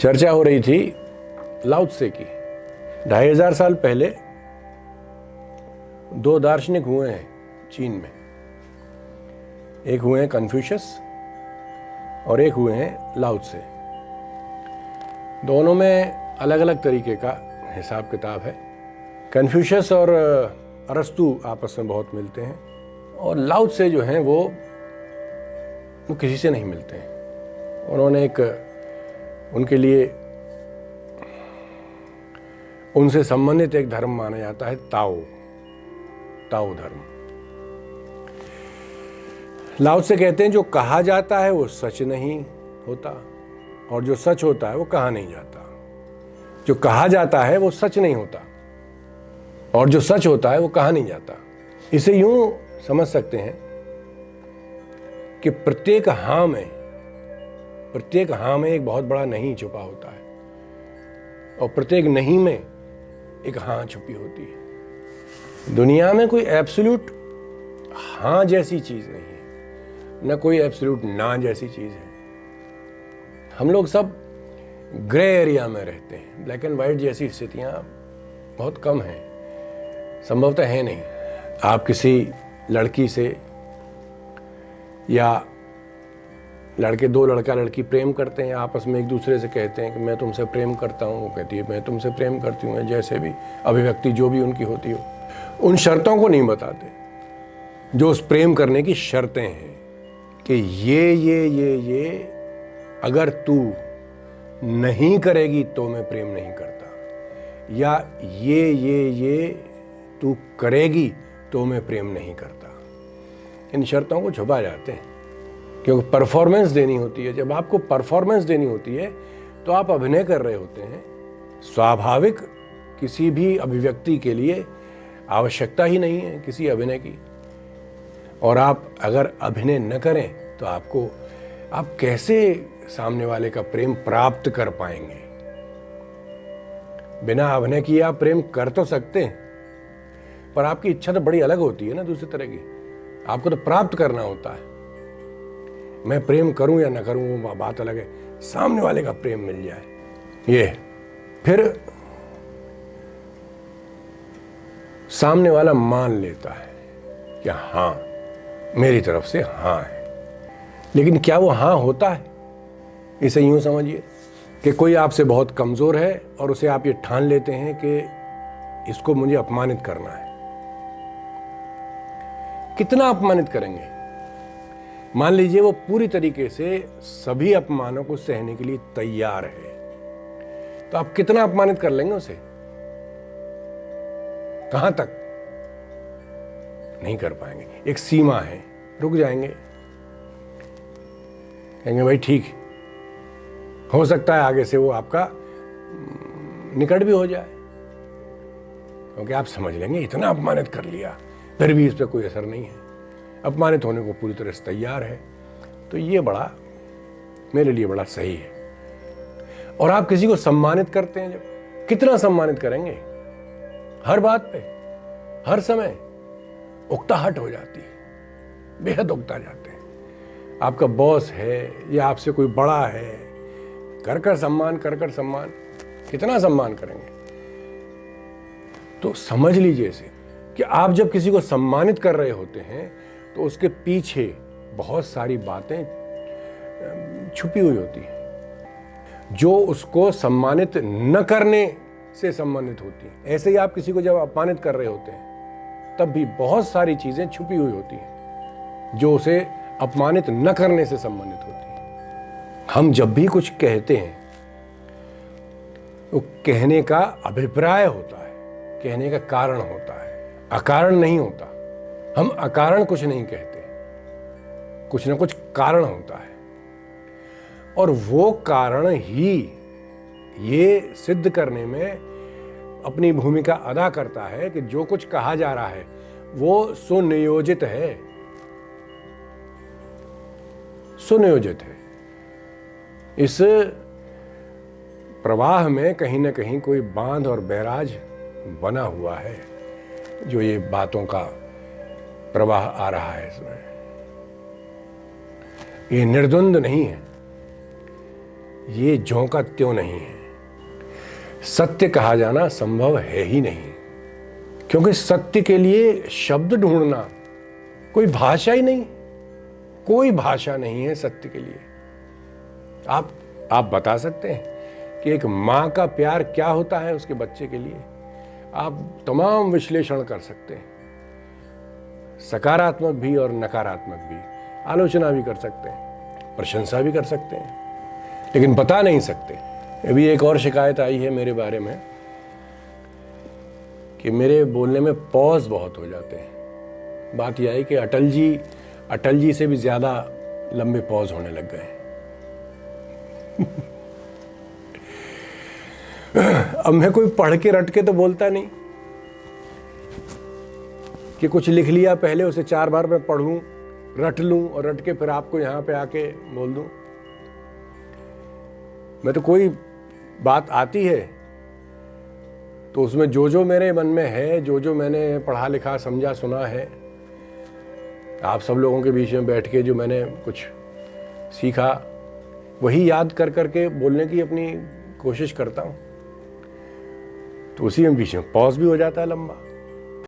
चर्चा हो रही थी लाओ त्से की। 2500 साल पहले दो दार्शनिक हुए हैं चीन में। एक हुए हैं कन्फ्यूशियस और एक हुए हैं लाओ त्से। दोनों में अलग अलग तरीके का हिसाब किताब है। कन्फ्यूशियस और अरस्तु आपस में बहुत मिलते हैं और लाओ त्से जो हैं वो किसी से नहीं मिलते हैं। उन्होंने उनके लिए उनसे संबंधित एक धर्म माना जाता है ताओ धर्म। लाओ त्से कहते हैं जो कहा जाता है वो सच नहीं होता और जो सच होता है वो कहा नहीं जाता। जो कहा जाता है वो सच नहीं होता और जो सच होता है वो कहा नहीं जाता। इसे यूं समझ सकते हैं कि प्रत्येक हाँ में एक बहुत बड़ा नहीं छुपा होता है और प्रत्येक नहीं में एक हाँ छुपी होती है। दुनिया में कोई एब्सोल्यूट हाँ जैसी चीज नहीं है, न कोई एब्सोल्यूट ना जैसी चीज है। हम लोग सब ग्रे एरिया में रहते हैं। ब्लैक एंड वाइट जैसी स्थितियां बहुत कम हैं, संभवतः है नहीं। आप किसी लड़की से या दो लड़का लड़की प्रेम करते हैं, आपस में एक दूसरे से कहते हैं कि मैं तुमसे प्रेम करता हूँ, वो कहती है मैं तुमसे प्रेम करती हूँ, जैसे भी अभिव्यक्ति जो भी उनकी होती हो। उन शर्तों को नहीं बताते जो उस प्रेम करने की शर्तें हैं कि ये अगर तू नहीं करेगी तो मैं प्रेम नहीं करता, या ये तू करेगी तो मैं प्रेम नहीं करता। इन शर्तों को छुपा जाते हैं क्योंकि परफॉर्मेंस देनी होती है। जब आपको परफॉर्मेंस देनी होती है तो आप अभिनय कर रहे होते हैं। स्वाभाविक किसी भी अभिव्यक्ति के लिए आवश्यकता ही नहीं है किसी अभिनय की। और आप अगर अभिनय न करें तो आप कैसे सामने वाले का प्रेम प्राप्त कर पाएंगे? बिना अभिनय किए आप प्रेम कर तो सकते हैं, पर आपकी इच्छा तो बड़ी अलग होती है ना, दूसरी तरह की। आपको तो प्राप्त करना होता है। मैं प्रेम करूं या ना करूं वो बात अलग है, सामने वाले का प्रेम मिल जाए। ये फिर सामने वाला मान लेता है कि हाँ मेरी तरफ से हाँ है। लेकिन क्या वो हाँ होता है? इसे यूं समझिए कि कोई आपसे बहुत कमजोर है और उसे आप ये ठान लेते हैं कि इसको मुझे अपमानित करना है। कितना अपमानित करेंगे? मान लीजिए वो पूरी तरीके से सभी अपमानों को सहने के लिए तैयार है, तो आप कितना अपमानित कर लेंगे उसे? कहां तक? नहीं कर पाएंगे। एक सीमा है, रुक जाएंगे, कहेंगे भाई ठीक, हो सकता है आगे से वो आपका निकट भी हो जाए, क्योंकि आप समझ लेंगे इतना अपमानित कर लिया फिर भी इस पर कोई असर नहीं है, अपमानित होने को पूरी तरह से तैयार है। तो ये मेरे लिए बड़ा सही है। और आप किसी को सम्मानित करते हैं, जब कितना सम्मानित करेंगे? हर बात पे हर समय उकताहट हो जाती है, बेहद उकता जाते हैं। आपका बॉस है या आपसे कोई बड़ा है, कर सम्मान, कितना सम्मान करेंगे? तो समझ लीजिए इसे कि आप जब किसी को सम्मानित कर रहे होते हैं तो उसके पीछे बहुत सारी बातें छुपी हुई होती हैं जो उसको सम्मानित न करने से संबंधित होती हैं। ऐसे ही आप किसी को जब अपमानित कर रहे होते हैं तब भी बहुत सारी चीजें छुपी हुई होती हैं जो उसे अपमानित न करने से संबंधित होती हैं। हम जब भी कुछ कहते हैं तो कहने का अभिप्राय होता है, कहने का कारण होता है, अकारण नहीं होता। हम अकारण कुछ नहीं कहते, कुछ ना कुछ कारण होता है और वो कारण ही ये सिद्ध करने में अपनी भूमिका अदा करता है कि जो कुछ कहा जा रहा है वो सुनियोजित है। इस प्रवाह में कहीं ना कहीं कोई बांध और बैराज बना हुआ है जो ये बातों का प्रवाह आ रहा है। इसमें ये निर्द्वंद नहीं है। ये ज्यों का त्यों नहीं है। सत्य कहा जाना संभव है ही नहीं, क्योंकि सत्य के लिए शब्द ढूंढना, कोई भाषा ही नहीं, कोई भाषा नहीं है सत्य के लिए। आप बता सकते हैं कि एक माँ का प्यार क्या होता है उसके बच्चे के लिए? आप तमाम विश्लेषण कर सकते हैं, सकारात्मक भी और नकारात्मक भी, आलोचना भी कर सकते हैं, प्रशंसा भी कर सकते हैं, लेकिन बता नहीं सकते। अभी एक और शिकायत आई है मेरे बारे में कि मेरे बोलने में पॉज बहुत हो जाते हैं। बात यह है कि अटल जी से भी ज़्यादा लंबे पॉज होने लग गए। अब मैं कोई पढ़ के रट के तो बोलता नहीं कि कुछ लिख लिया पहले, उसे 4 बार मैं पढ़ूं, रट लूं और रट के फिर आपको यहां पे आके बोल दूं। मैं तो कोई बात आती है तो उसमें जो जो मेरे मन में है, जो जो मैंने पढ़ा लिखा समझा सुना है, आप सब लोगों के बीच में बैठ के जो मैंने कुछ सीखा, वही याद कर करके बोलने की अपनी कोशिश करता हूं। तो उसी में बीच में पॉज भी हो जाता है लंबा।